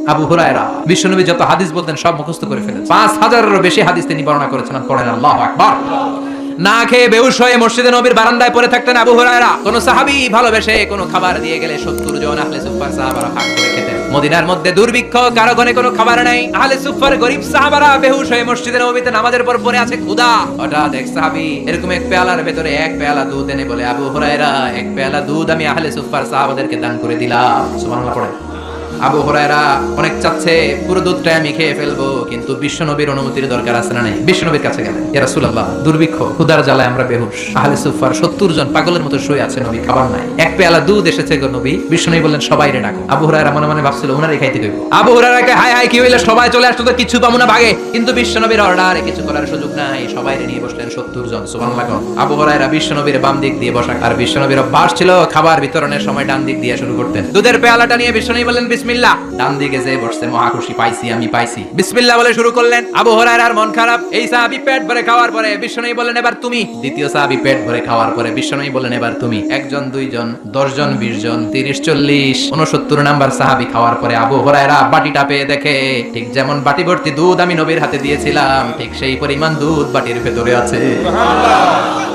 আবু হুরায়রা বিশ্বনবী যত হাদিস বলতেন সব মুখস্থ করে ফেলেন। 5000-এরও বেশি হাদিস তিনি বর্ণনা করেছেন। পড়েন আল্লাহু আকবার। না খেয়ে বেহুশ হয়ে মসজিদে নবীর বারান্দায় পড়ে থাকতেন আবু হুরায়রা। কোন সাহাবী ভালোবেসে কোন খাবার দিয়ে গেলে 70 জন আহলে সুফফার সাহাবারা ভাগ করে খেতেন। মদিনার মধ্যে দুর্ভিক্ষ, কারো ঘরে কোনো খাবার নাই। আহলে সুফফার গরীব সাহাবারা বেহুশ হয়ে মসজিদে নববীতে নামাজের পর পড়ে আছে ক্ষুধা। হঠাৎ এক সাহাবী এরকম এক পেয়ালার ভেতরে এক পেয়ালা দুধ এনে বলে, আবু হুরায়রা, এক পেয়ালা দুধ আমি আহলে সুফফার সাহাবাদেরকে দান করে দিলাম। সুবহানাল্লাহ পড়ে। আবু হুরায়রা অনেক চাচ্ছে পুরো দুধটা আমি খেয়ে ফেলবো, কিন্তু বিশ্বনবীর অনুমতির দরকার আছে না নাই? বিশ্বনবীর কাছে গেলেন, ইয়া রাসূলুল্লাহ, দুর্ভিক্ষ, ক্ষুধার জ্বালায় আমরা বেহুশ। আহলে সুফফার 70 জন পাগলের মতো শুয়ে আছে, নবী খাবার নাই। এক পেয়ালা দুধ এসেছে গো নবী। বিশ্বনবী বললেন, সবাইরে ডাকো। আবু হুরায়রা মনে মনে ভাবছিল ওনারে খাইতে কইব। আবু হুরায়রাকে হায় হায় কি হইলো, সবাই চলে আসতো তো কিছু পাবো না ভাগে। কিন্তু বিশ্বনবীর অর্ডারে কিছু করার সুযোগ নাই, সবাইরে নিয়ে বসলেন 70 জন। সুবহানাল্লাহ। আবু হুরায়রা বিশ্বনবীর বাম দিক দিয়ে বসা, আর বিশ্বনবীর অভ্যাস ছিল খাবার বিতরণের সময় ডান দিক দিয়ে শুরু করতেন। দুধের পেয়ালাটা নিয়ে বিশ্বনবী বললেন, বিসমিল্লাহ। ডান দিকে যে বসছে মহা খুশি, পাইছি আমি পাইছি, বিসমিল্লাহ বলে শুরু করলেন। আবু হুরায়রার মন খারাপ। এই সাহাবী পেট ভরে খাওয়ার পরে বিশ্বনবী বললেন, এবার তুমি। দ্বিতীয় সাহাবী পেট ভরে খাওয়ার পরে বিশ্বনবী বললেন, এবার তুমি। একজন, দুইজন, 10 জন, 20 জন, 30, 40, 69 নাম্বার সাহাবী খাওয়ার পরে আবু হুরায়রা বাটিটা পেয়ে দেখে ঠিক যেমন বাটি ভর্তি দুধ আমি নবীর হাতে দিয়েছিলাম, ঠিক সেই পরিমাণ দুধ বাটির ভেতরে আছে। সুবহানাল্লাহ।